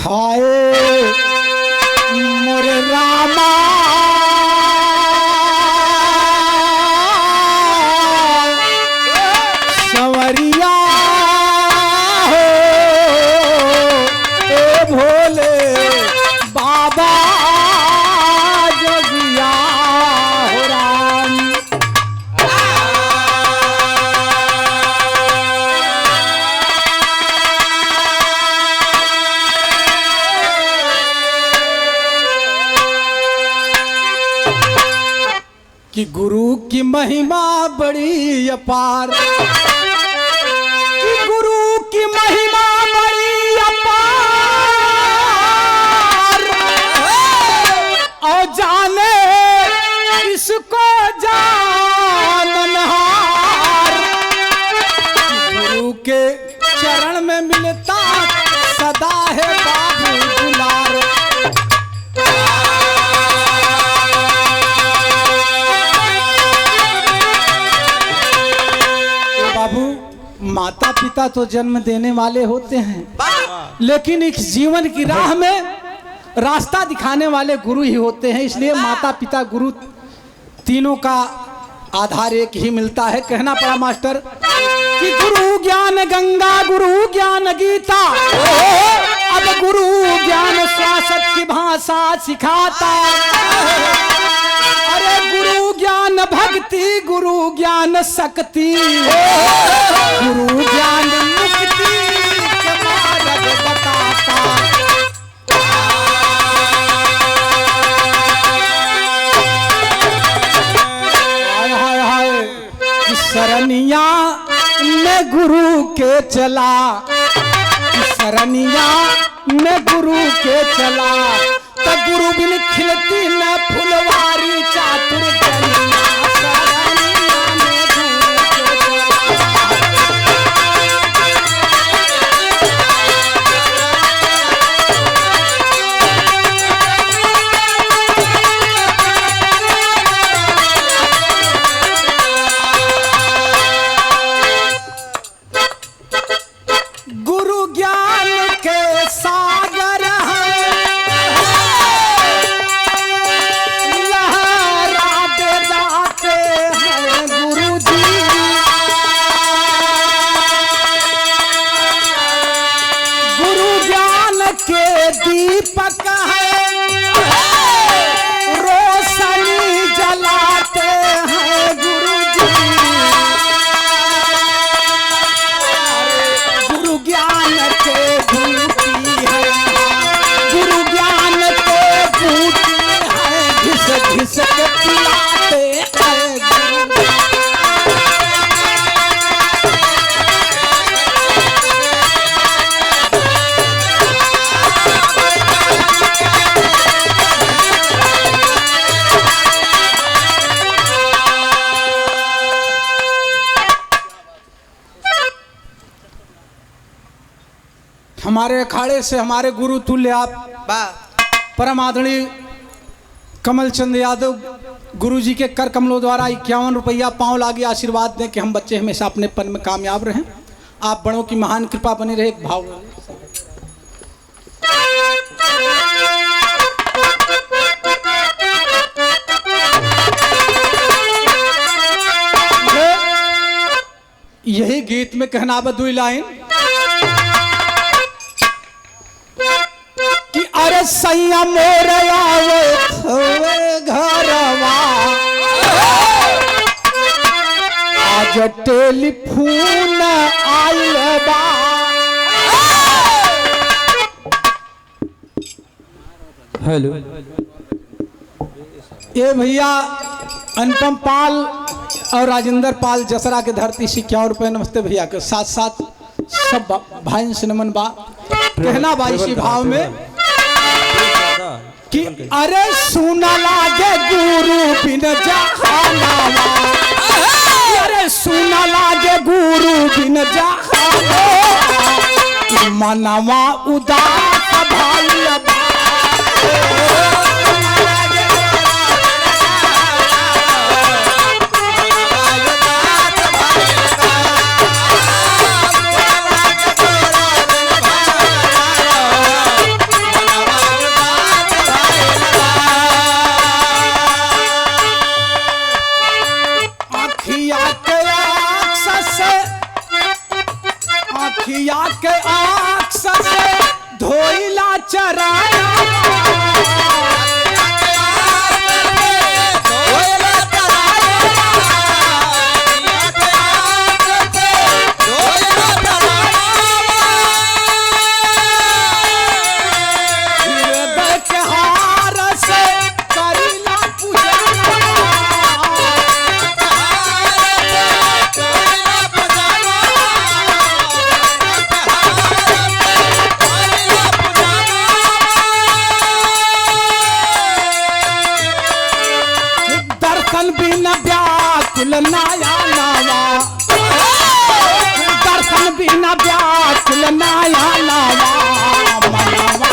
हाय मोरे रामा संवरिया हो ए भोले बाबा जोगिया हो राम। कि गुरु की महिमा बड़ी अपार, कि गुरु की महिमा बड़ी अपार, और जाने इसको जाननहार। गुरु के चरण में मिलता सदा है बाबू दुलार। बाबू माता पिता तो जन्म देने वाले होते हैं, लेकिन इस जीवन की राह में रास्ता दिखाने वाले गुरु ही होते हैं। इसलिए माता पिता गुरु तीनों का आधार एक ही मिलता है। कहना पड़ा मास्टर कि गुरु ज्ञान गंगा, गुरु ज्ञान गीता, अब गुरु ज्ञान शासक की भाषा सिखाता। अरे गुरु ज्ञान भक्ति, गुरु ज्ञान शक्ति, गुरु ज्ञान मुक्ति के मार्ग बताता। हाय हाय हाय शरणिया में गुरु के चला, शरणिया में गुरु के चला, तो गुरु बिन खिलती न फुलवारी चातुर जनिया। शरणिया में गुरु के गुरु ज्ञान के सागर है, लहराते जाते हैं गुरु जी। गुरु ज्ञान के दीपक है, रोशनी जलाते हैं गुरु जी। गुरु ज्ञान के बूटी है, गुरु ज्ञान के बूटी है, घिस घिस के पिलाते हैं गुरु। हमारे अखाड़े से हमारे गुरु तुल्य आप परम आदरणीय कमल चंद यादव गुरु जी के कर कमलों द्वारा 51 रुपया पाँव लागे आशीर्वाद दें कि हम बच्चे हमेशा अपने पन में कामयाब रहें। आप बड़ों की महान कृपा बनी रहे। एक भाव यही गीत में कहना बदुई लाइन कि अरे सैया मोर आवत होवे घरवा, आज टेलीफोन आइल बा। हेलो ये भैया अनुपम पाल और राजेंद्र पाल जसरा के धरती से 51 रुपये नमस्ते भैया के साथ साथ सब भाई से नमन बा। कहना बा इसी भाव में कि अरे सुना लागे गुरु बिन जहानावा, अरे सुना लागे गुरु बिन जहानावा, मनवा उदास भाई बा। चराया बिना व्याकुल नाया नावा दर्शन बिना व्याकुल नाया नावा मनवा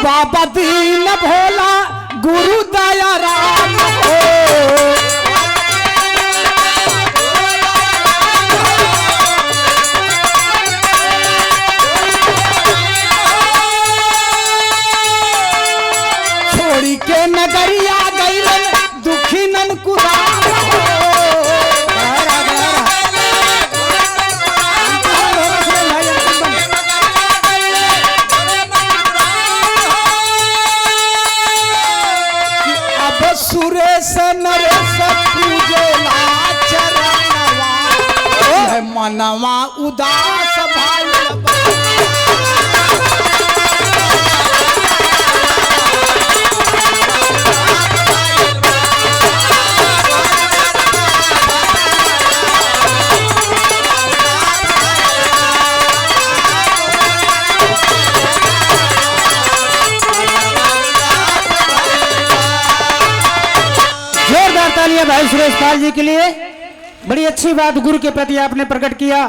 बाबा दीन भोला गुरु दया राम हो छोड़ी के नगरिया गईलन दुखी नन कुदार हो सुरेश नरेश पूजेला चरणवा मनवा उदास भाई भाई सुरेश पाल जी के लिए बड़ी अच्छी बात गुरु के प्रति आपने प्रकट किया।